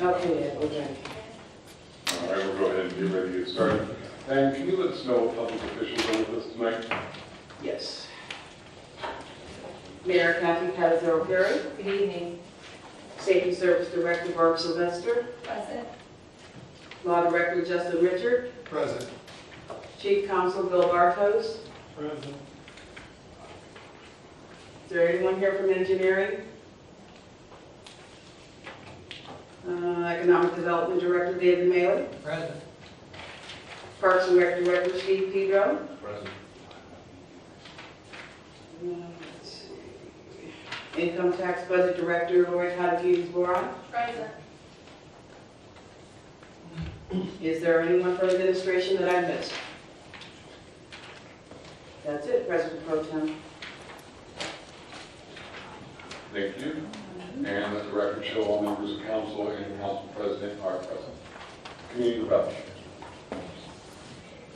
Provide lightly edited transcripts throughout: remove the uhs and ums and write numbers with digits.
Okay, yeah, okay. All right, we'll go ahead and get ready to get started. And can you let us know what public officials are with us tonight? Yes. Mayor Kathy Perry. Good evening. Safety Service Director Barb Sylvester. Present. Law Director Justin Richard. Present. Chief Counsel Bill Bartos. Present. Is there anyone here from engineering? Economic Development Director David Maley. Present. Parks and Rec Director Steve Pedro. Present. Let's see. Income Tax Budget Director Lori Hadakidis-Boron. Present. Is there anyone from administration that I missed? That's it, President Pro Tem. Thank you. And let the record show all members of council and council president are present. Community development.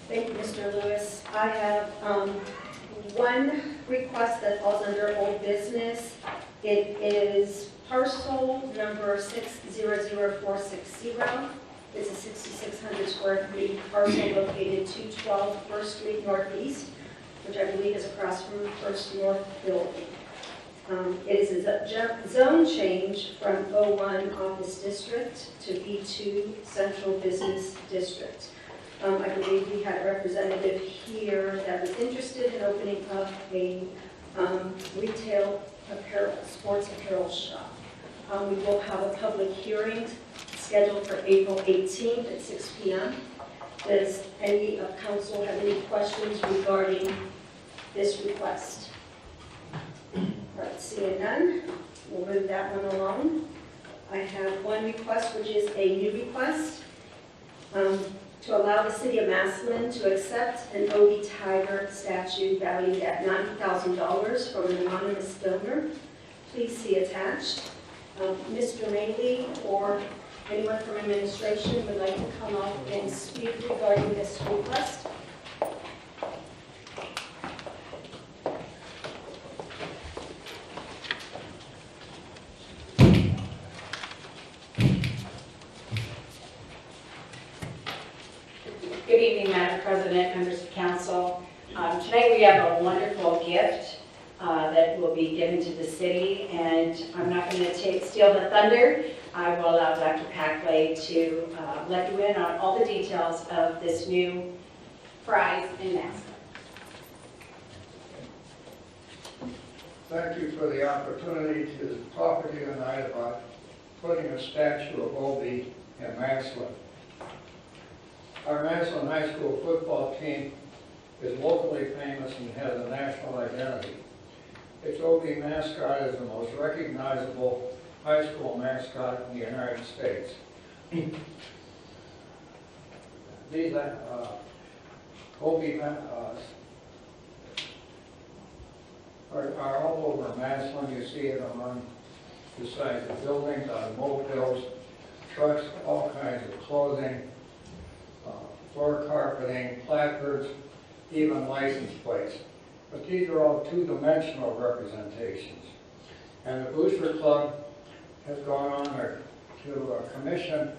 Thank you, Mr. Lewis. I have one request that falls under old business. It is parcel number 600460. It's a 6,600 square feet parcel located 212 First Street Northeast, which I believe is across from the First North Building. It is a zone change from O1 Office District to B2 Central Business District. I believe we had a representative here that was interested in opening up a retail apparel, sports apparel shop. We will have a public hearing scheduled for April 18th at 6 p.m. Does any of council have any questions regarding this request? All right, seeing none, we'll move that one along. I have one request, which is a new request to allow the city of Maslin to accept an Obie tiger statue valued at $90,000 from an anonymous donor. Please see attached. Mr. Maley or anyone from administration would like to come up and speak regarding this request. Good evening, Madam President, members of council. Tonight we have a wonderful gift that will be given to the city, and I'm not going to steal the thunder. I will allow Dr. Packley to let you in on all the details of this new prize in Maslin. Thank you for the opportunity to talk to you tonight about putting a statue of Obie in Maslin. Our Maslin High School football team is locally famous and has a national identity. Its Obie mascot is the most recognizable high school mascot in the United States. These Obie are all over Maslin. You see it among the sides of buildings, automobiles, trucks, all kinds of clothing, floor carpeting, placards, even license plates. But these are all two-dimensional representations. And the Booster Club has gone on to commission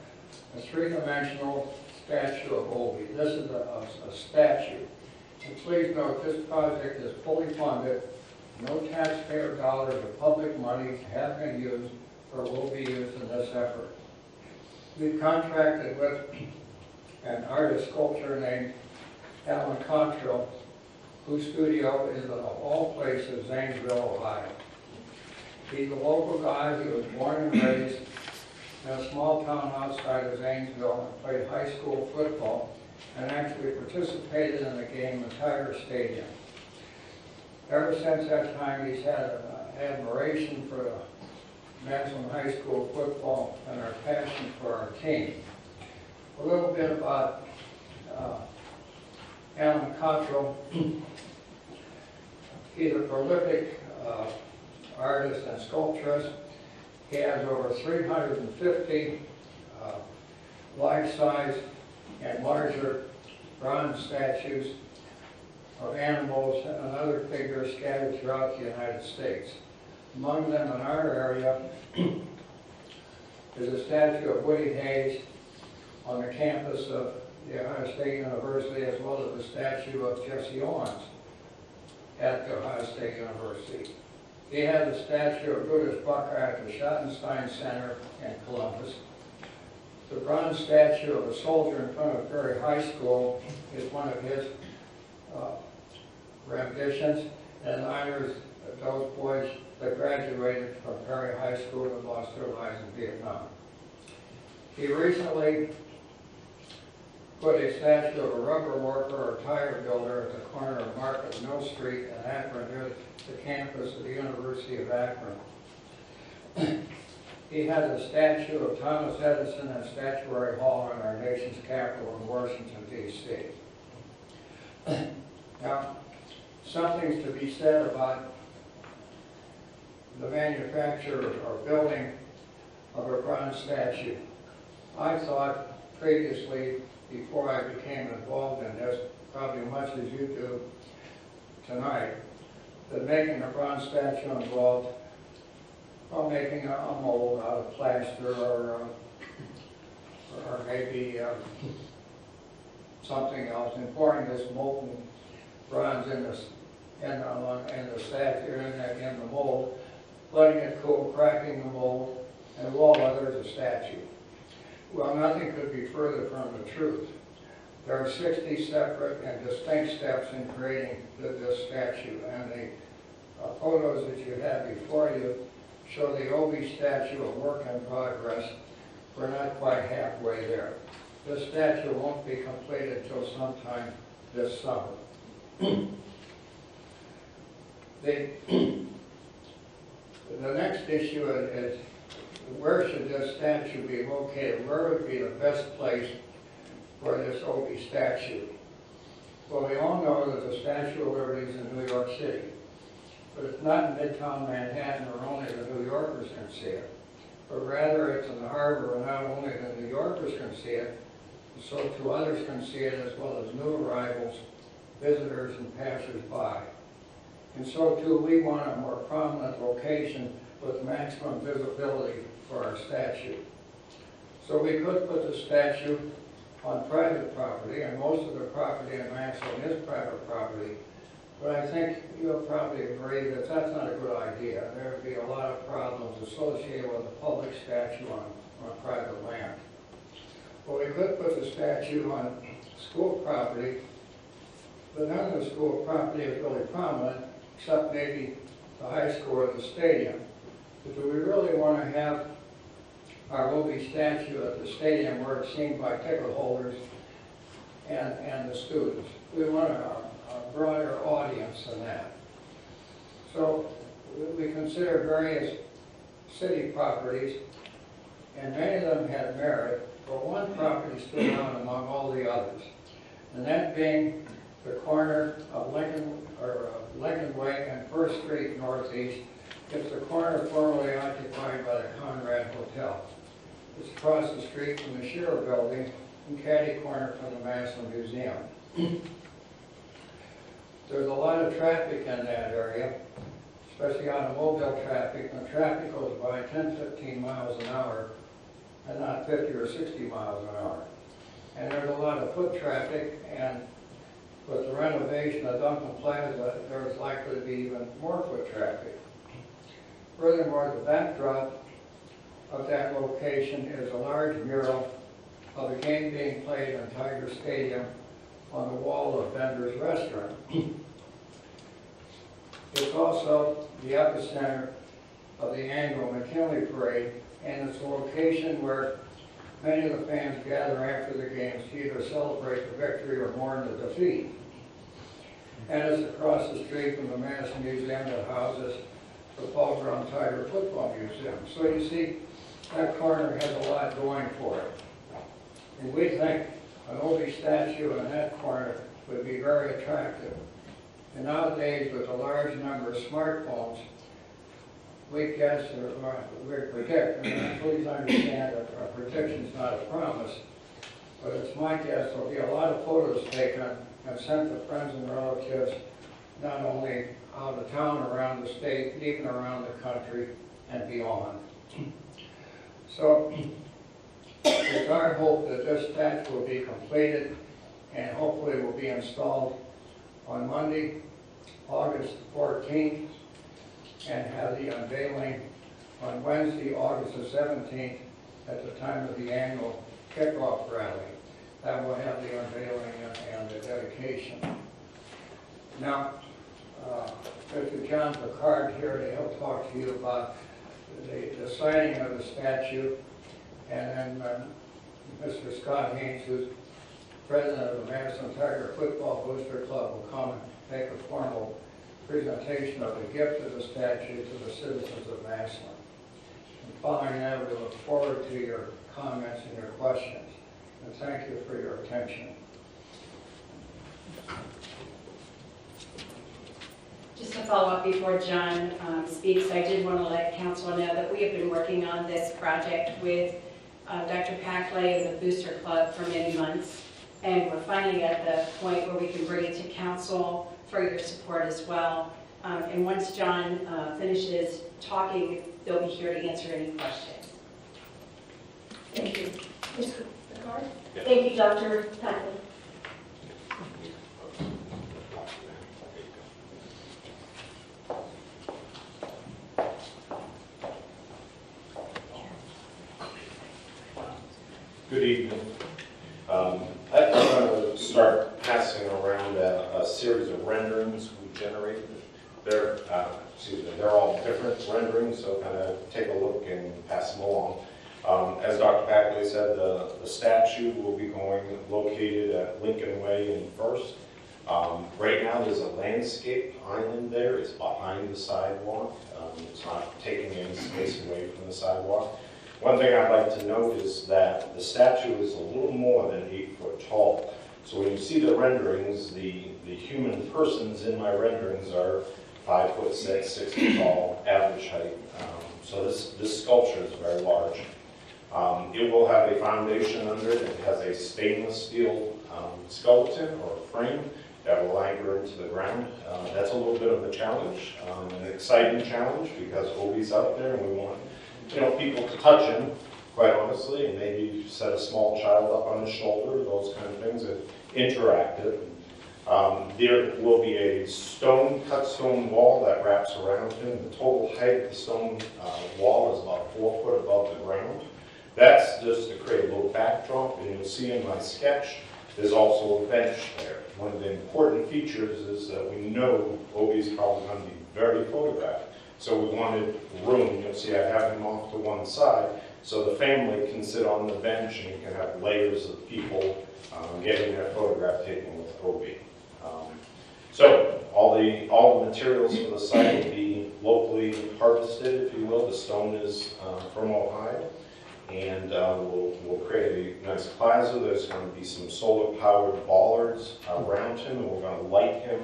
a three-dimensional statue of Obie. This is a statue. And please note, this project is fully funded. No taxpayer dollars or public money have been used or will be used in this effort. We've contracted with an artist sculptor named Alan Cottrell, whose studio is, of all places, Zanesville, Ohio. He's a local guy. He was born and raised in a small town outside of Zanesville and played high school football and actually participated in the game at Tiger Stadium. Ever since that time, he's had an admiration for Maslin High School football and our passion for our team. A little bit about Alan Cottrell. He's a prolific artist and sculpturist. He has over 350 life-size and larger bronze statues of animals and other figures scattered throughout the United States. Among them in our area is a statue of Woody Hayes on the campus of the Ohio State University, as well as the statue of Jesse Owens at the Ohio State University. He has a statue of Brutus Bucker at the Schottenstein Center in Columbus. The bronze statue of a soldier in front of Perry High School is one of his renditions, and honors those boys that graduated from Perry High School and lost their lives in Vietnam. He recently put a statue of a rubber worker or tire builder at the corner of Market and Mill Street in Akron, near the campus of the University of Akron. He has a statue of Thomas Edison in Statuary Hall in our nation's capital in Washington, D.C. Now, something's to be said about the manufacture or building of a bronze statue. I thought previously, before I became involved in this, probably much as you do tonight, that making a bronze statue involved making a mold out of plaster or maybe something else, and pouring this molten bronze in the statue, in the mold, letting it cool, cracking the mold, and voila, there's a statue. Well, nothing could be further from the truth. There are 60 separate and distinct steps in creating this statue, and the photos that you have before you show the Obie statue, a work in progress. We're not quite halfway there. This statue won't be completed until sometime this summer. The next issue is where should this statue be located? Where would be the best place for this Obie statue? Well, we all know that the Statue of Liberty is in New York City, but it's not in Midtown Manhattan where only the New Yorkers can see it, but rather it's in the harbor where not only the New Yorkers can see it, so too others can see it, as well as new arrivals, visitors, and passers-by. And so too, we want a more prominent location with maximum visibility for our statue. So we could put the statue on private property, and most of the property in Maslin is private property, but I think you'll probably agree that that's not a good idea. There would be a lot of problems associated with a public statue on private land. Well, we could put the statue on school property, but none of the school property is really prominent, except maybe the high school or the stadium. But do we really want to have our Obie statue at the stadium where it's seen by ticket holders and the students? We want a broader audience than that. So we consider various city properties, and many of them had merit, but one property stood out among all the others, and that being the corner of Lincoln Way and 1st Street Northeast. It's the corner formerly occupied by the Conrad Hotel. It's across the street from the Shearer Building and catty corner from the Maslin Museum. There's a lot of traffic in that area, especially automobile traffic, and traffic goes by 10-15 miles an hour and not 50 or 60 miles an hour. And there's a lot of foot traffic, and with the renovation of Duncan Plaza, there's likely to be even more foot traffic. Furthermore, the backdrop of that location is a large mural of a game being played in Tiger Stadium on the wall of Bender's Restaurant. It's also the epicenter of the annual McKinley Parade, and it's a location where many of the fans gather after the games to either celebrate the victory or mourn the defeat. And it's across the street from the Massillon Museum that houses the Paul Brown Tiger Football Museum. So you see, that corner has a lot going for it. And we think an Obie statue in that corner would be very attractive. And nowadays, with a large number of smartphones, we guess, or we predict, and please understand that our prediction is not a promise, but it's my guess there'll be a lot of photos taken and sent to friends and relatives, not only out of town, around the state, even around the country and beyond. So it's our hope that this statue will be completed and hopefully will be installed on Monday, August 14th, and have the unveiling on Wednesday, August the 17th, at the time of the annual kickoff rally. That will have the unveiling and the dedication. Now, Mr. John Picard here, he'll talk to you about the signing of the statue, and then Mr. Scott Haynes, who's president of the Madison Tiger Football Booster Club, will come and make a formal presentation of the gift of the statue to the citizens of Maslin. And following that, we look forward to your comments and your questions. And thank you for your attention. Just to follow up before John speaks, I did want to let council know that we have been working on this project with Dr. Packley and the Booster Club for many months, and we're finally at the point where we can bring it to council for your support as well. And once John finishes talking, they'll be here to answer any questions. Thank you. Mr. Picard? Yes. Thank you, Dr. Packley. Good evening. I'm going to start passing around a series of renderings we generated. They're all different renderings, so kind of take a look and pass them along. As Dr. Packley said, the statue will be located at Lincoln Way in First. Right now, there's a landscape island there. It's behind the sidewalk. It's not taking any space away from the sidewalk. One thing I'd like to note is that the statue is a little more than 8 foot tall. So when you see the renderings, the human persons in my renderings are 5'6", 6 foot tall, average height. So this sculpture is very large. It will have a foundation under it. It has a stainless steel skeleton or frame that will anchor into the ground. That's a little bit of a challenge, an exciting challenge, because Obie's out there and we want people to touch him, quite honestly, and maybe set a small child up on his shoulder, those kind of things, and interactive. There will be a cut stone wall that wraps around him. The total height of the stone wall is about 4 foot above the ground. That's just to create a little backdrop, and you'll see in my sketch, there's also a bench there. One of the important features is that we know Obie's probably going to be very photographed. So we wanted room. You'll see I have him off to one side, so the family can sit on the bench and you can have layers of people getting their photograph taken with Obie. So all the materials for the site will be locally harvested, if you will. The stone is from Ohio, and we'll create a nice plaza. There's going to be some solar-powered bollards around him, and we're going to light him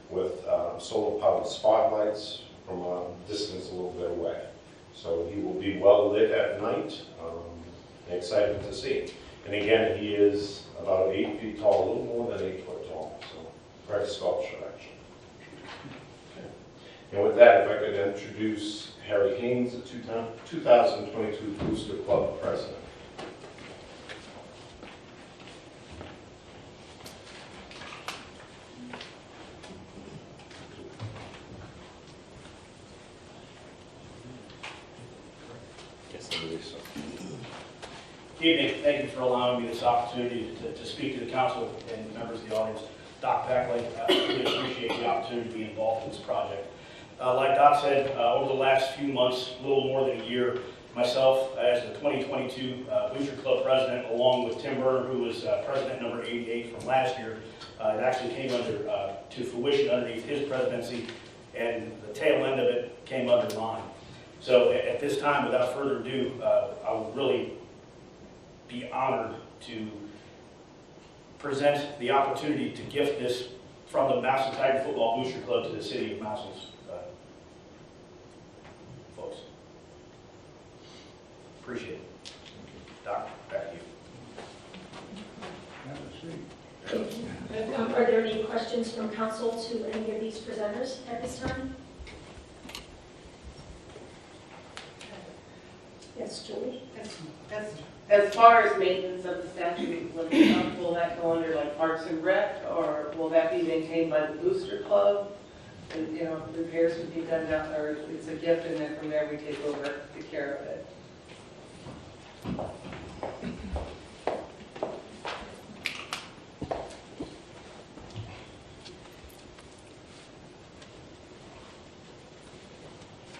with solar-powered spotlights from a distance a little bit away. So he will be well lit at night, excited to see. And again, he is about 8 feet tall, a little more than 8 foot tall, so very sculpture actually. Okay. And with that, if I could introduce Harry Haynes, the 2022 Booster Club president. Evening. Thank you for allowing me this opportunity to speak to the council and members of the audience. Dr. Packley, I really appreciate the opportunity to be involved in this project. Like Doc said, over the last few months, a little more than a year, myself as the 2022 Booster Club president, along with Tim Berner, who was president number 88 from last year, it actually came to fruition underneath his presidency, and the tail end of it came under mine. So at this time, without further ado, I would really be honored to present the opportunity to gift this from the Massillon Tiger Football Booster Club to the city of Massillon's folks. Appreciate it. Doc, back to you. Are there any questions from council to any of these presenters at this time? Yes, Julie? As far as maintenance of the statue, will that go under like Parks and Rec, or will that be maintained by the Booster Club? And, you know, repairs would be done down there, it's a gift, and then from there we take over the care of it.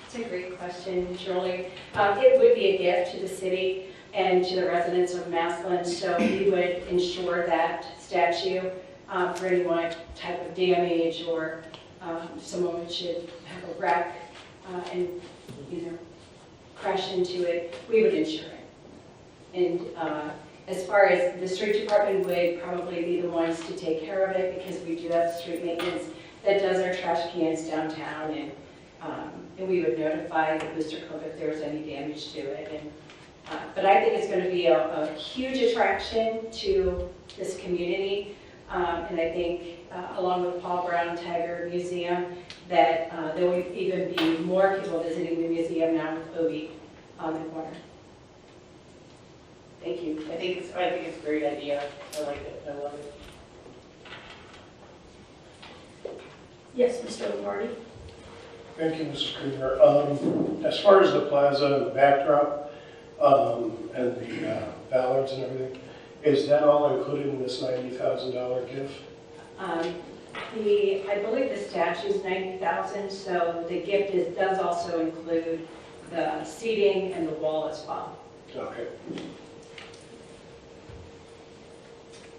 It's a great question, Julie. It would be a gift to the city and to the residents of Maslin, so we would insure that statue for any one type of damage, or someone should have a wreck and either crash into it, we would insure it. And as far as the street department would probably be the ones to take care of it, because we do have street maintenance that does our trash cans downtown, and we would notify the Booster Club if there was any damage to it. But I think it's going to be a huge attraction to this community, and I think along with Paul Brown Tiger Museum, that there will even be more people visiting the museum now with Obie on the corner. Thank you. I think it's a great idea. I like it. I love it. Yes, Mr. Lombardi? Thank you, Mrs. Krieger. As far as the plaza and the backdrop, and the ballards and everything, is that all included in this $90,000 gift? I believe the statue is $90,000, so the gift does also include the seating and the wall as well. Okay.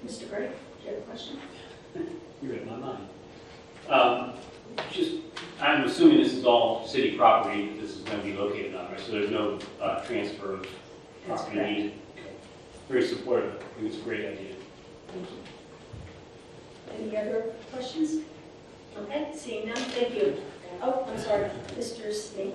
Mr. Gray, do you have a question? You read my mind. I'm assuming this is all city property that this is going to be located on, right? So there's no transfer of That's property correct. needed. Okay. Very supportive. I think it's a great idea. Thank you. Any other questions? Okay, seeing none, thank you. Oh, I'm sorry, Mr. Snee.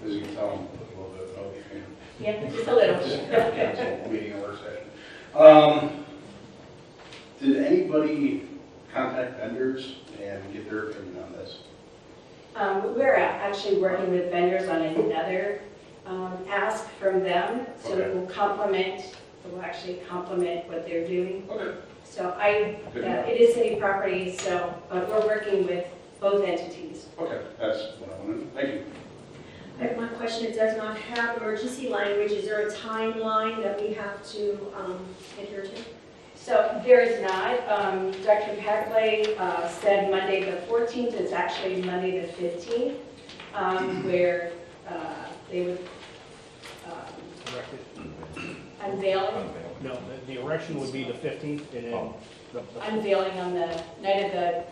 As you can tell, I'm a little bit of an Obie fan. Yeah, just a little. Council meeting and work session. Did anybody contact vendors and get their opinion on this? We're actually working with vendors on another ask from them, so it will actually complement what they're doing. Okay. So Good enough. it is city property, so we're working with both entities. Okay, that's what I wanted. Thank you. I have one question. It does not have emergency language. Is there a timeline that we have to adhere to? So there is not. Dr. Packley said Monday the 14th. It's actually Monday the 15th, where they would unveil. No, the erection would be the 15th, and then the Unveiling on the night of the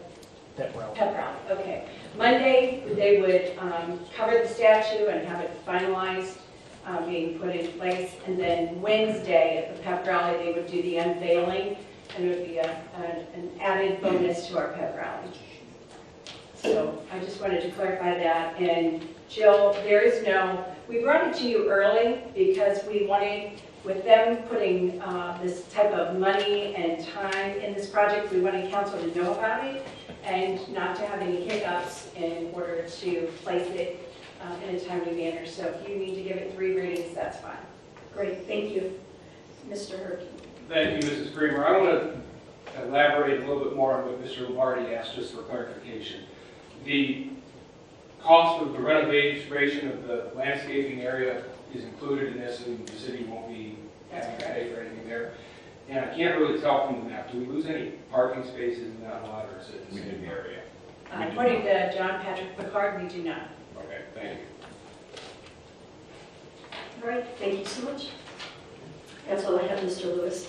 pep rally. pep rally. Okay. Monday, they would cover the statue and have it finalized, being put in place. And then Wednesday at the pep rally, they would do the unveiling, and it would be an added bonus to our pep rally. So I just wanted to clarify that. And Jill, we brought it to you early because we wanted, with them putting this type of money and time in this project, we wanted council to know about it and not to have any hiccups in order to place it in a timely manner. So if you need to give it 3 readings, that's fine. Great, thank you. Mr. Herky. Thank you, Mrs. Creamer. I want to elaborate a little bit more on what Mr. Lombardi asked, just for clarification. The cost of the renovation of the landscaping area is included in this, and the city won't be having to pay for anything there. And I can't really tell from the map, do we lose any parking spaces in that lot, or is it the same area? According to John Patrick Picard, we do not. Okay, thank you. All right, thank you so much. That's all I have, Mr. Lewis.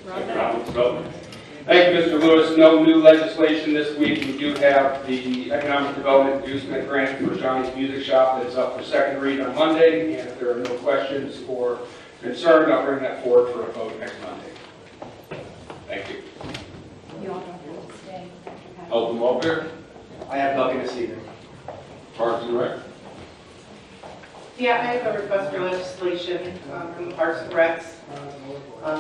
Rob? Thank you, Mr. Lewis. No new legislation this week. We do have the Economic Development Inducement Grant for Johnny's Music Shop that's up for second read on Monday. And if there are no questions or concern, I'll bring that forward for a vote next Monday. Thank you. You all don't have to stay. Dr. Patrick. Health and welfare, I have nothing this evening. Parks and Rec. Yeah, I have a request for legislation from the Parks and Recs.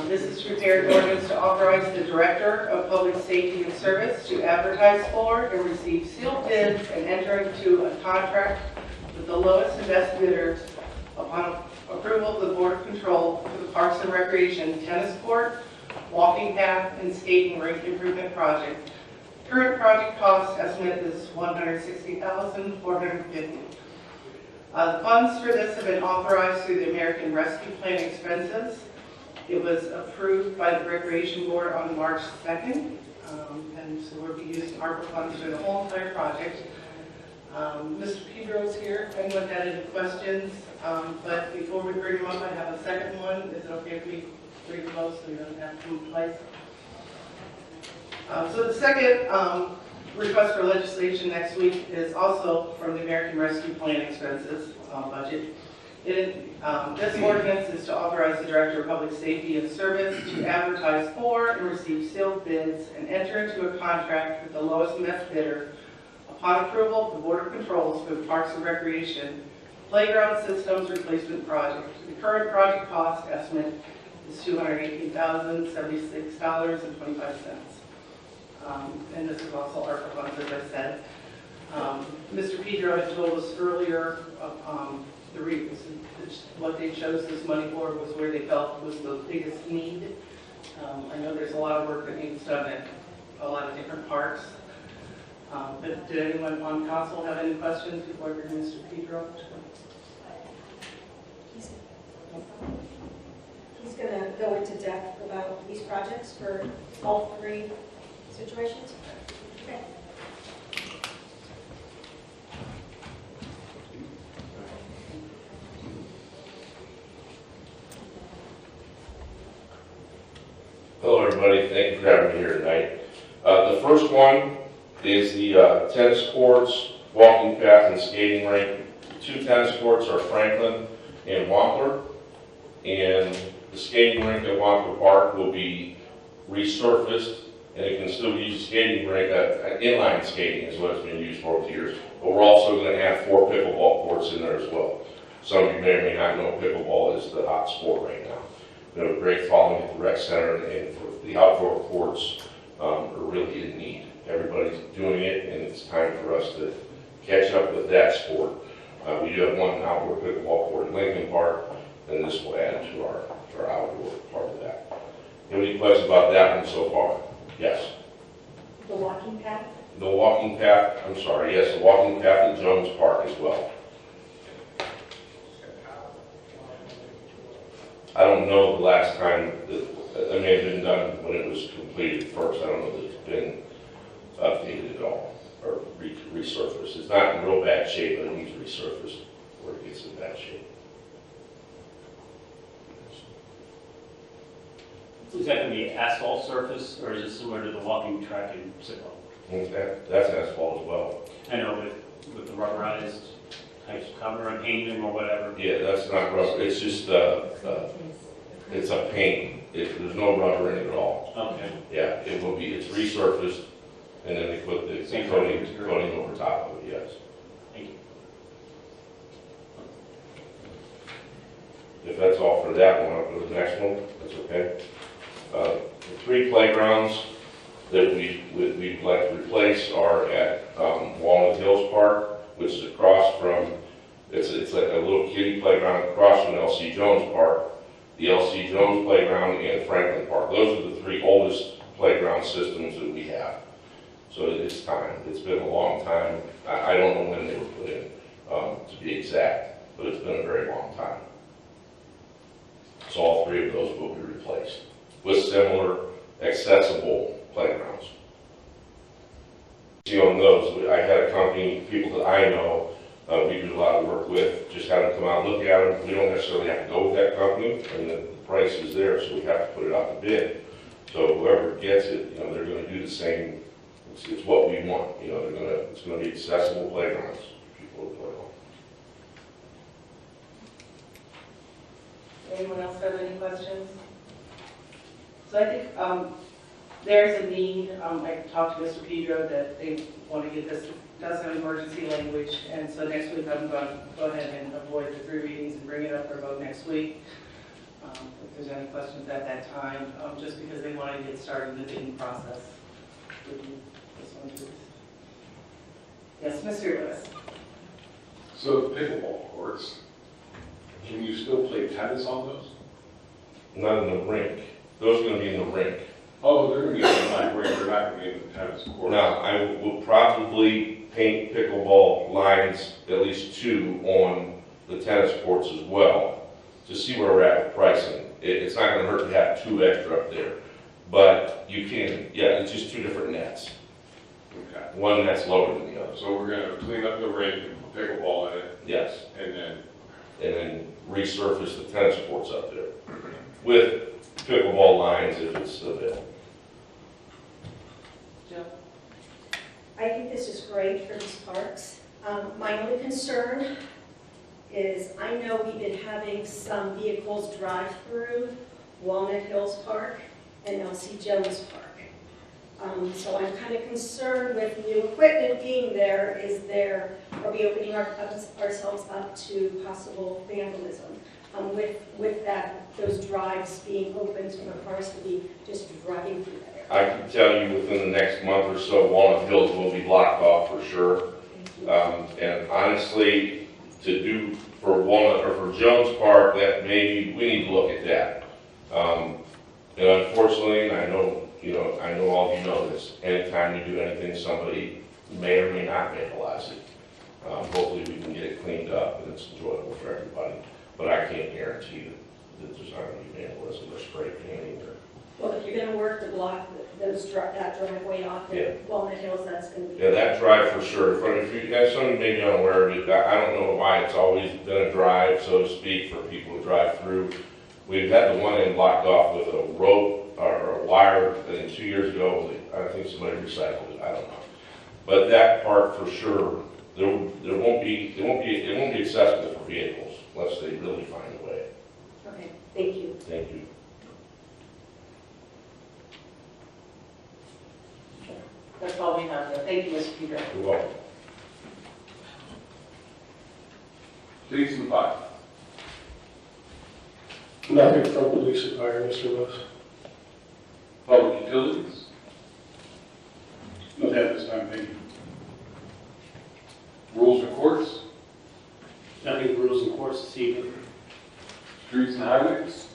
This is to prepare an ordinance to authorize the Director of Public Safety and Service to advertise for and receive sealed bids and enter into a contract with the lowest and best bidders Upon approval of the Board of Control for the Parks and Recreation Tennis Court, Walking Path, and Skating Rink Improvement Project. Current project cost estimate is $160,450. The funds for this have been authorized through the American Rescue Plan expenses. It was approved by the Recreation Board on March 2nd, and so we'll be using ARPA funds for the whole entire project. Mr. Pedro's here, if anyone had any questions, but before we bring him up, I have a second one. Is it okay if we read them both so we don't have to move twice? So the second request for legislation next week is also from the American Rescue Plan expenses budget. This ordinance is to authorize the Director of Public Safety and Service to advertise for and receive sealed bids and enter into a contract with the lowest and best bidder upon approval of the Board of Controls for the Parks and Recreation Playground Systems Replacement Project. The current project cost estimate is $218,076.25. And this is also ARPA funds, as I said. Mr. Pedro had told us earlier what they chose this money for was where they felt was the biggest need. I know there's a lot of work that needs done at a lot of different parks. But did anyone on council have any questions before I bring Mr. Pedro? He's going to go into depth about these projects for all three situations. Okay. Hello, everybody. Thank you for having me here tonight. The first one is the tennis courts, walking path, and skating rink. The two tennis courts are Franklin and Wampler, and the skating rink at Wampler Park will be resurfaced, and it can still use skating rink. Inline skating is what it's been used for over the years. But we're also going to have 4 pickleball courts in there as well. Some of you may or may not know pickleball is the hot sport right now. We have a great following at the rec center, and for the outdoor courts are really in need. Everybody's doing it, and it's time for us to catch up with that sport. We do have one outdoor pickleball court in Lincoln Park, and this will add to our outdoor part of that. Any questions about that one so far? Yes. The walking path? The walking path, I'm sorry, yes, the walking path at Jones Park as well. I don't know the last time that it may have been done when it was completed first. I don't know that it's been updated at all or resurfaced. It's not in real bad shape, but it needs resurfaced where it gets in bad shape. Is that going to be asphalt surface, or is it similar to the walking track in Massillon? That's asphalt as well. I know, with the rubberized types of cover and painting or whatever. Yeah, that's not rubber. It's just it's a paint. There's no rubber in it at all. Okay. Yeah, it will be. It's resurfaced, and then they put the coating over top of it. Yes. Thank you. If that's all for that one, I'll go to the next one. That's okay. The 3 playgrounds that we'd like to replace are at Walnut Hills Park, which is across from. It's like a little kiddie playground across from LC Jones Park, the LC Jones Playground, and Franklin Park. Those are the 3 oldest playground systems that we have. So it's time. It's been a long time. I don't know when they were put in, to be exact, but it's been a very long time. So all 3 of those will be replaced with similar accessible playgrounds. See on those, I had a company, people that I know, we do a lot of work with, just have them come out and look at them. We don't necessarily have to go with that company, and the price is there, so we have to put it out to bid. So whoever gets it, they're going to do the same. It's what we want. It's going to be accessible playgrounds for people to play on. Anyone else have any questions? So I think there's a need. I talked to Mr. Pedro that they want to get this, does have emergency language, and so next week I'm going to go ahead and avoid the 3 readings and bring it up for vote next week. If there's any questions at that time, just because they want to get started in the bidding process. This one, please. Yes, Mr. Lewis. So the pickleball courts, Can you still play tennis on those? Not in the rink. Those are gonna be in the rink. Oh, they're gonna be in the night rink, they're not gonna be in the tennis court. Now, I will probably paint pickleball lines, at least 2, on the tennis courts as well, to see where we're at with pricing. It's not gonna hurt to have 2 extra up there. But you can, yeah, it's just 2 different nets. Okay. One net's lower than the other. So we're gonna clean up the rink and put pickleball in it, Yes. and then, And then resurface the tennis courts up there with pickleball lines if it's available. Jill? I think this is great for these parks. My only concern is, I know we've been having some vehicles drive through Walnut Hills Park and L.C. Jones Park. So I'm kind of concerned with new equipment being there. Are we opening ourselves up to possible vandalism? With those drives being open for the cars to be just driving through that area? I can tell you within the next month or so, Walnut Hills will be blocked off for sure. And honestly, to do for Walnut or for Jones Park, that maybe we need to look at that. And unfortunately, and I know all of you know this, anytime you do anything, somebody may or may not vandalize it. Hopefully we can get it cleaned up and it's enjoyable for everybody. But I can't guarantee that there's not going to be vandalism or spray painting or. Well, if you're going to work to block that driveway off Yeah. at Walnut Hills, that's going to be. Yeah, that drive for sure. If you guys, some of you may be unaware of it, I don't know why it's always been a drive, so to speak, for people to drive through. We've had the one end blocked off with a rope or a wire, and 2 years ago, I think somebody recycled it, I don't know. But that part for sure, it won't be accessible for vehicles unless they really find a way. Okay, thank you. Thank you. That's all we have. Thank you, Mr. Peter. You're welcome. police and fire. Nothing from police and fire, Mr. Lewis. Public utilities. Not at this time, thank you. Rules and courts. Nothing for rules and courts this evening. Streets and highways.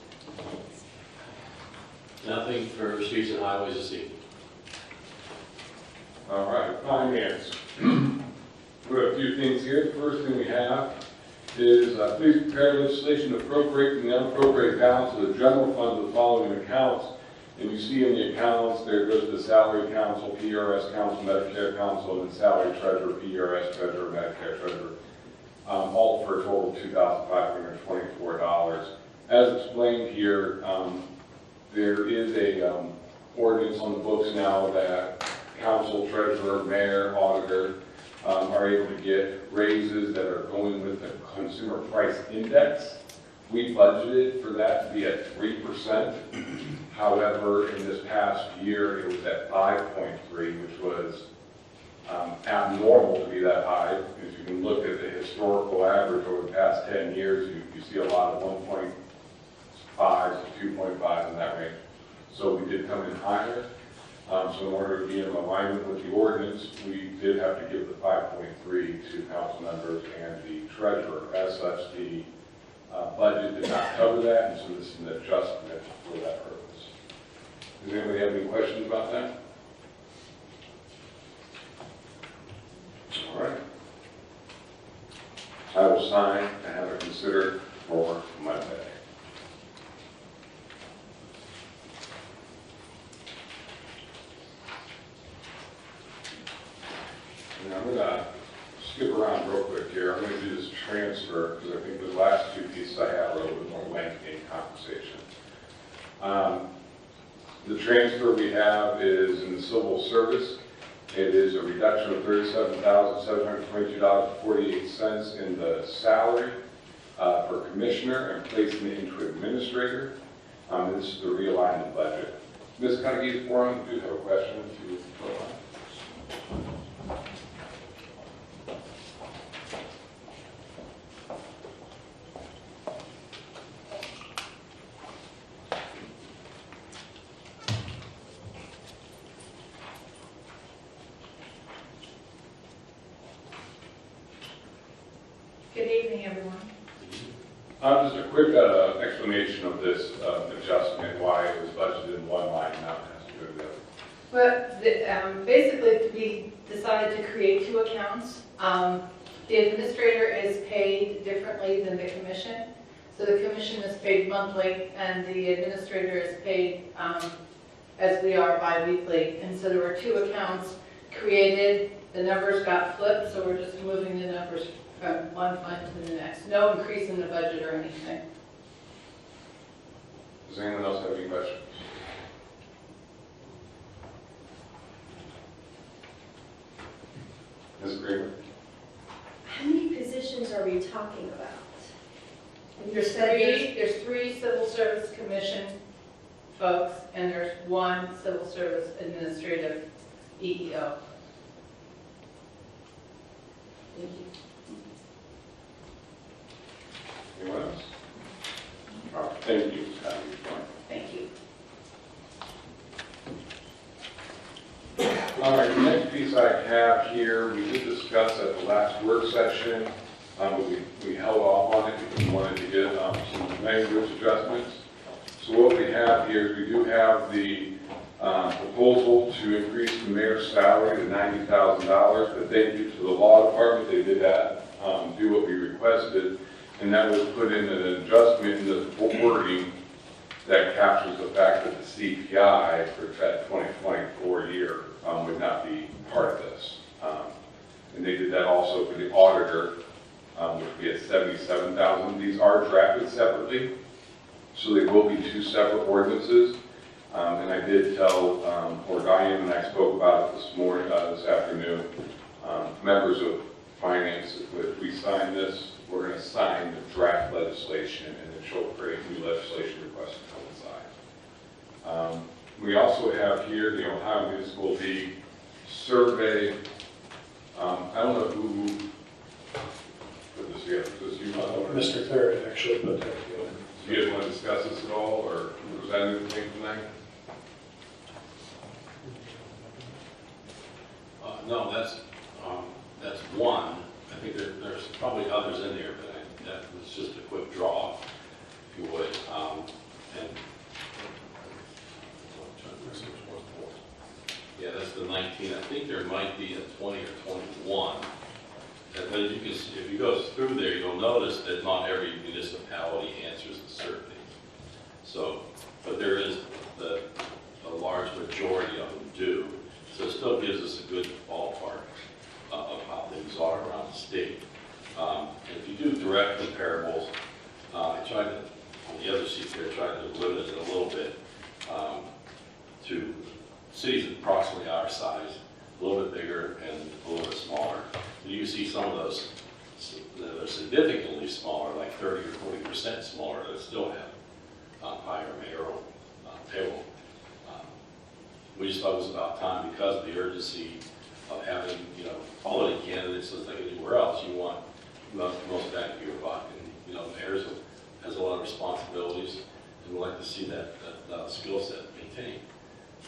Nothing for streets and highways this evening. All right, finance. We have a few things here. The first thing we have is please prepare legislation to appropriate the unappropriated balance of the general fund of the following accounts. And you see in the accounts, there goes the salary council, PRS council, Medicare council, and the salary treasurer, PRS treasurer, Medicare treasurer, all for a total of $2,524. As explained here, there is a ordinance on the books now that council, treasurer, mayor, auditor are able to get raises that are going with the consumer price index. We budgeted for that to be at 3%. However, in this past year, it was at 5.3, which was abnormal to be that high. As you can look at the historical average over the past 10 years, you see a lot of 1.5 to 2.5 in that range. So we did come in higher. So in order to be in alignment with the ordinance, we did have to give the 5.3 to council members and the treasurer. As such, the budget did not cover that, and so this is an adjustment for that purpose. Does anybody have any questions about that? All right. I will sign and have it considered for Monday. And I'm going to skip around real quick here. I'm going to do this transfer because I think the last two pieces I have are a little bit more lengthy in compensation. The transfer we have is in the civil service. It is a reduction of $37,722.48 in the salary for commissioner and placing it into administrator. This is the realignment budget. Ms. Cudahy, before I do have a question, if you would go on. Good evening, everyone. Just a quick explanation of this adjustment, why it was budgeted in one line, now it has to go to the other. But basically, we decided to create two accounts. The administrator is paid differently than the commission. So the commission is paid monthly, and the administrator is paid as we are bi-weekly. And so there were two accounts created. The numbers got flipped, so we're just moving the numbers from one fund to the next. No increase in the budget or anything. Does anyone else have any questions? Ms. Kramer? How many positions are we talking about? And you said there's There's three civil service commission folks, and there's one civil service administrative EEO. Anyone else? All right, thank you. Thank you. All right, the next piece I have here, we did discuss at the last work session, but we held off on it because we wanted to get some language adjustments. So what we have here is we do have the proposal to increase the mayor's salary to $90,000, but thank you to the law department, they did that, do what we requested, and that was put in an adjustment in the wording that captures the fact that the CPI for that 2024 year would not be part of this. And they did that also for the auditor, which we had $77,000. These are drafted separately, so they will be two separate ordinances. And I did tell, or Diane and I spoke about it this afternoon, members of finance, if we sign this, we're going to sign the draft legislation, and then she'll create new legislation requests to coincide. We also have here the Ohio Municipal League survey. I don't know who put this together. Was you, Mr. Third actually put that together. Do you guys want to discuss this at all, or was that anything tonight? No, that's one. I think there's probably others in there, but that was just a quick draw, if you would. Yeah, that's the 19. I think there might be a 20 or 21. But if you go through there, you'll notice that not every municipality answers the survey. So, but there is a large majority of them do. So it still gives us a good ballpark of how things are around the state. And if you do direct comparables, I tried to, on the other sheet there, tried to limit it a little bit to cities approximately our size, a little bit bigger and a little bit smaller. So you can see some of those that are significantly smaller, like 30 or 40% smaller, that still have higher mayoral payroll. We just thought it was about time, because of the urgency of having, quality candidates just like anywhere else. You want the most bang for your buck, and the mayor has a lot of responsibilities, and we'd like to see that skill set maintained.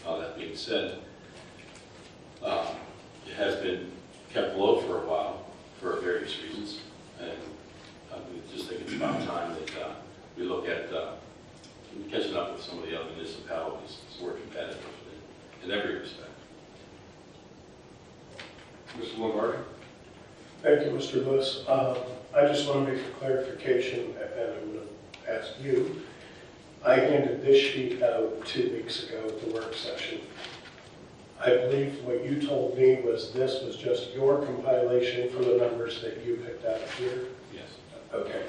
That being said, it has been kept low for a while for various reasons, and we just think it's about time that we look at catching up with some of the other municipalities, so we're competitive in every respect. Mr. Lombardi? Thank you, Mr. Lewis. I just want to make a clarification, and I'm going to ask you. I handed this sheet out 2 weeks ago at the work session. I believe what you told me was this was just your compilation for the numbers that you picked out here. Yes. Okay.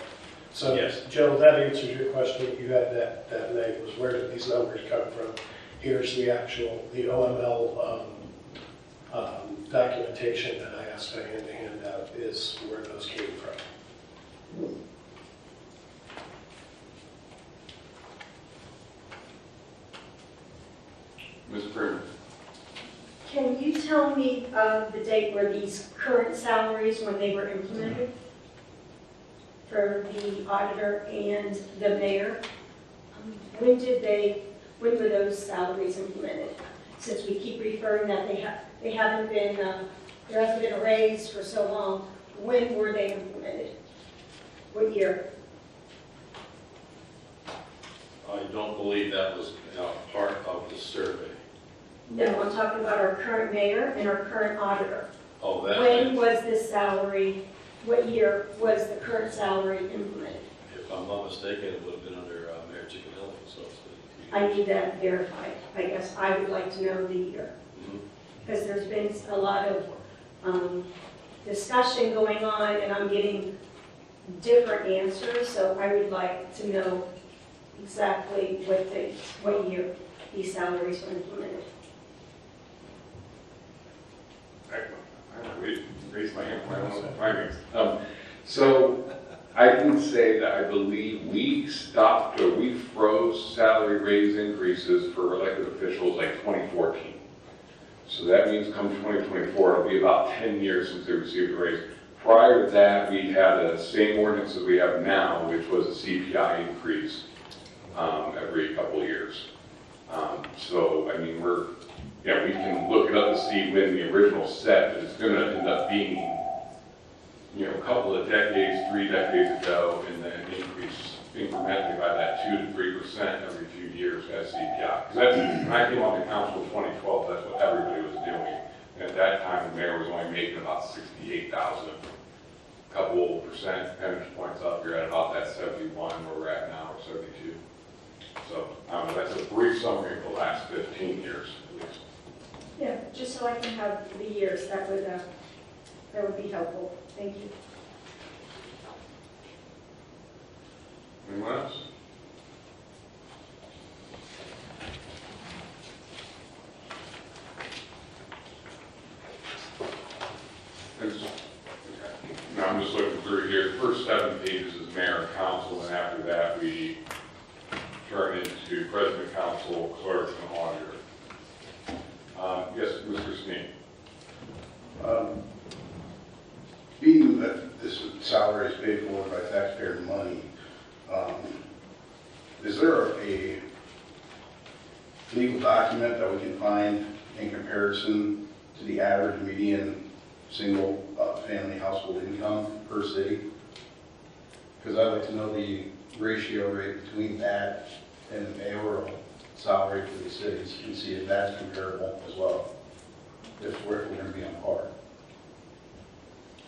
So, Yes. Joe, that answers your question. You had that name, was where did these numbers come from? Here's the OML documentation that I asked Diane to hand out is where those came from. Ms. Kramer? Can you tell me the date where these current salaries, when they were implemented for the auditor and the mayor? When were those salaries implemented? Since we keep referring that there hasn't been a raise for so long, when were they implemented? What year? don't believe that was part of the survey. No, I'm talking about our current mayor and our current auditor. Oh, that, When was this salary, what year was the current salary implemented? if I'm not mistaken, it would have been under Mayor Chickenelli, so it's been 3 I years. need that verified. I guess I would like to know the year. Mhm. Because there's been a lot of discussion going on, and I'm getting different answers, so I would like to know exactly what year these salaries were implemented. I raise my hand, I don't know the findings. So I can say that I believe we stopped or we froze salary raise increases for elected officials like 2014. So that means come 2024, it'll be about 10 years since they received a raise. Prior to that, we had the same ordinance as we have now, which was a CPI increase every couple of years. So, I mean, we can look it up to see when the original set, but it's going to end up being, a couple of decades, 3 decades ago, and then increase incrementally by that 2 to 3% every few years as CPI. Because when I came on the council in 2012, that's what everybody was doing. And at that time, the mayor was only making about $68,000. A couple percentage points up, you're at about that 71 where we're at now, or 72. So that's a brief summary of the last 15 years, at least. Yeah, just so I can have the years, that would be helpful. Thank you. Anyone else? I'm just looking through here. The first 7 pages is mayor and council, and after that we turn into president, council, clerk, and auditor. Yes, Mr. Snee. Being that this salary is paid for by taxpayer money, is there a legal document that we can find in comparison to the average median single family household income per city? Because I'd like to know the ratio rate between that and the mayoral salary for the cities and see if that's comparable as well, if we're going to be on par.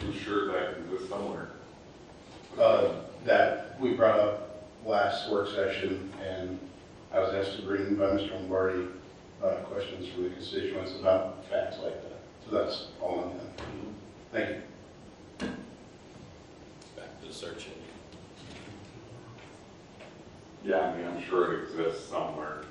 I'm sure that exists somewhere. That we brought up last work session, and I was asked to bring by Mr. Lombardi questions from the constituents about facts like that. So that's all I'm done. Thank you. Back to the search engine. Yeah, I mean, I'm sure it exists somewhere.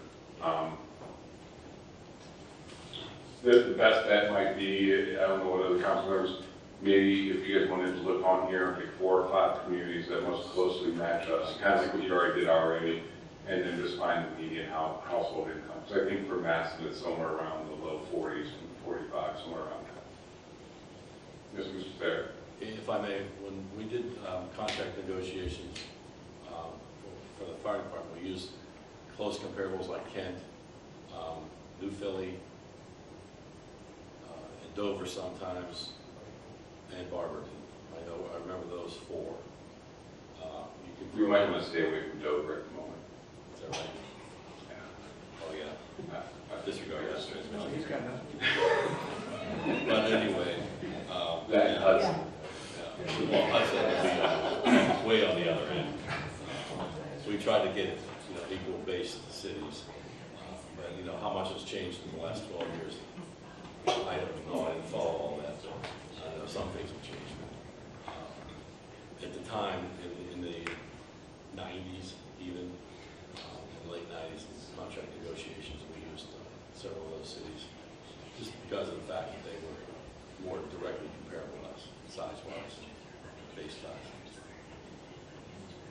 The best bet might be, I don't know what other council members, maybe if you guys wanted to look on here, like 4 or 5 communities that most closely match us, kind of like what you already did already, and then just find the median household income. So I think for Maslin, it's somewhere around the low 40s, 45, somewhere around that. Yes, Mr. Thayer. If I may, when we did contract negotiations for the fire department, we used close comparables like Kent, New Philly, and Dover sometimes, and Barberton. I remember those 4. We might want to stay away from Dover at the moment. Is that right? Yeah. Oh, yeah. I Disregard that. He's got nothing. But anyway, That yeah. Hudson. Yeah. Well, Hudson would be way on the other end. So we tried to get equal base to the cities. But how much has changed in the last 12 years? I don't know. I didn't follow all that. But I know some things have changed. At the time, in the 90s, even in the late 90s, in contract negotiations, we used several of those cities just because of the fact that they were more directly comparable to us, size-wise, base size.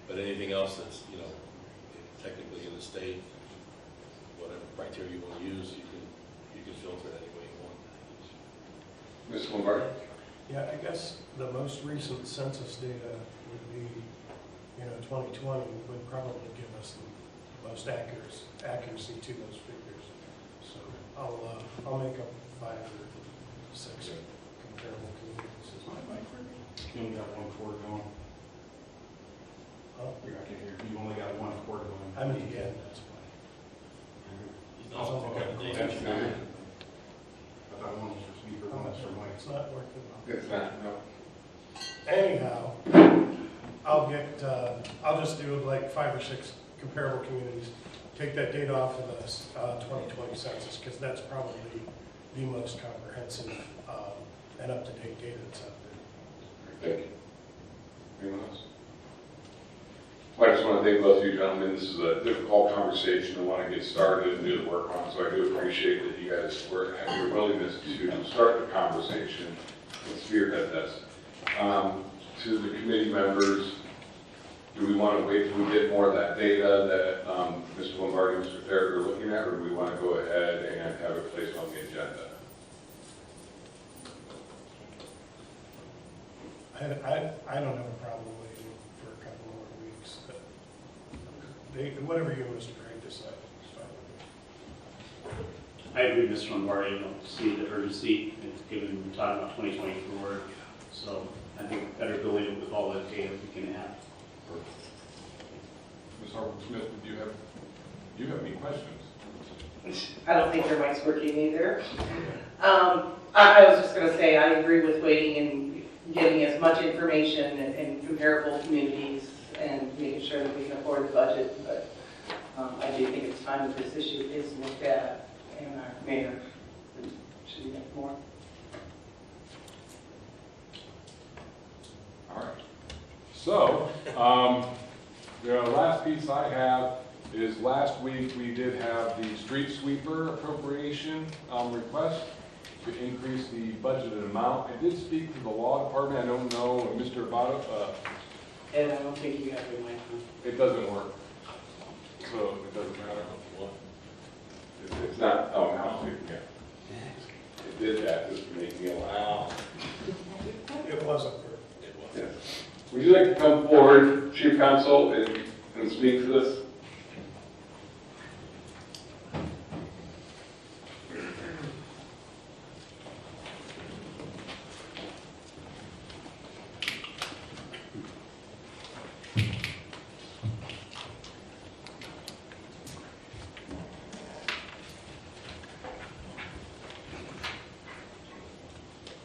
But anything else that's, technically in the state, whatever criteria you want to use, you can filter it any way you want. Ms. Lombardi? Yeah, I guess the most recent census data would be, 2020 would probably give us the most accuracy to those figures. So I'll make up 5 or 6 comparable communities. Is my mic working? You only got 1 cord going. Oh, You're not gonna hear. You only got 1 cord going. I mean, yeah, that's fine. Oh, okay. That's good. I thought one was for speaker, one was for mic. It's not working. It's not, no. Anyhow, I'll just do like 5 or 6 comparable communities. Take that data off of the 2020 census, because that's probably the most comprehensive and up-to-date data that's out there. Thank you. Anyone else? Well, I just want to thank both of you gentlemen. This is a difficult conversation. I want to get started and do the work on, so I do appreciate that you guys have your willingness to start the conversation and spearhead this. To the committee members, do we want to wait till we get more of that data that Mr. Lombardi and Mr. Farragut are looking at, or do we want to go ahead and have it placed on the agenda? I don't have a problem waiting for a couple more weeks. Whatever you and Mr. Craig decide. I agree with Mr. Lombardi, I don't see the urgency, given we're talking about 2024, so I think better building it with all the data we can have. Ms. Harper-Smith, do you have any questions? I don't think their mic's working either. I was just going to say, I agree with waiting and getting as much information in comparable communities and making sure that we can afford the budget, but I do think it's time that this issue is looked at, and our mayor should be make more. All right. So, the last piece I have is last week we did have the street sweeper appropriation request to increase the budgeted amount. I did speak to the law department. I don't know, Mr. Votto, And I don't think you have your mic on. it doesn't work. So it doesn't matter. It's not, oh, now, yeah. It did that just to make me allow. It wasn't for. Yes. Would you like to come forward, Chief Counsel, and speak to this?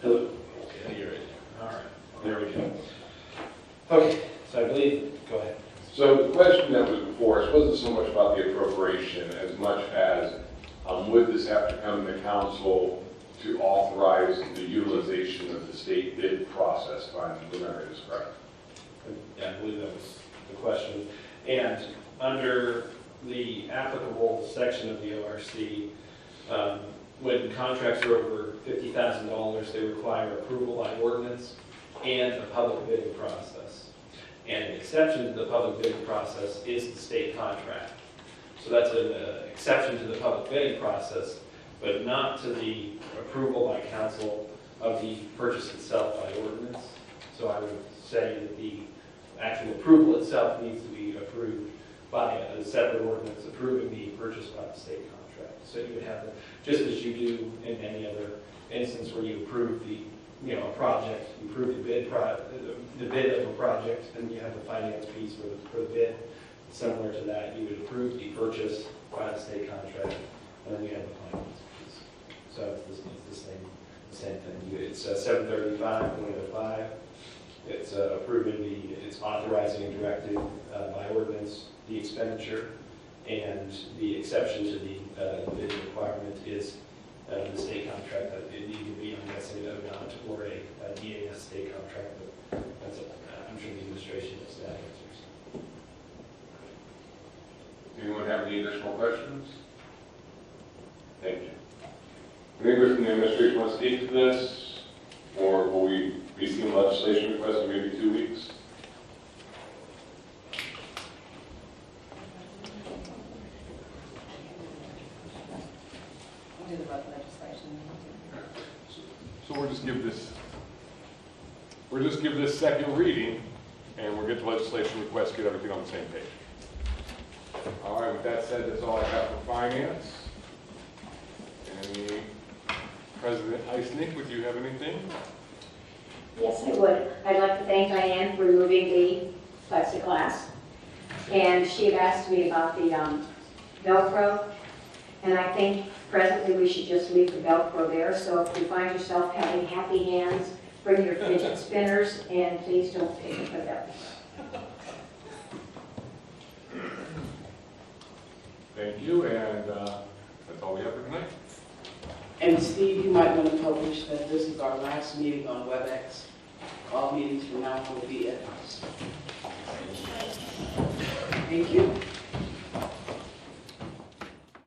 Hello. Okay, you're right. All right, there we go. Okay, so I believe, go ahead. So the question that was before us wasn't so much about the appropriation as much as would this have to come to council to authorize the utilization of the state bid process, if I'm remembering this correct? Yeah, I believe that was the question. And under the applicable section of the ORC, when contracts are over $50,000, they require approval by ordinance and a public bidding process. And an exception to the public bidding process is the state contract. So that's an exception to the public bidding process, but not to the approval by council of the purchase itself by ordinance. So I would say that the actual approval itself needs to be approved by a separate ordinance approving the purchase by the state contract. So you would have, just as you do in any other instance where you approve the, a project, you approve the bid of a project, and you have the finance piece for the bid. Similar to that, you would approve the purchase by the state contract, and then you have the finance piece. So it's the same thing. It's 735.05. It's approving it's authorizing and directing by ordinance the expenditure, and the exception to the bid requirement is the state contract that it needs to be, I'm guessing, an ODOT or a DAS state contract, but that's I'm sure the administration has that answers. Anyone have any additional questions? Thank you. Anybody from the administration want to speak to this? Or will we be seeing legislation requests in maybe 2 weeks? We'll do the legislation. So we'll just give this second reading, and we'll get the legislation request, get everything on the same page. All right, with that said, that's all I have for finance. And President Eisnick, would you have anything? Yes, I would. I'd like to thank Diane for removing the plexiglass. And she had asked me about the Velcro. And I think presently we should just leave the Velcro there, so if you find yourself having happy hands, bring your fidget spinners, and please don't pick it up. Thank you, and that's all we have for tonight. And Steve, you might want to publish that this is our last meeting on WebEx. All meetings from now on will be in-house. Thank you.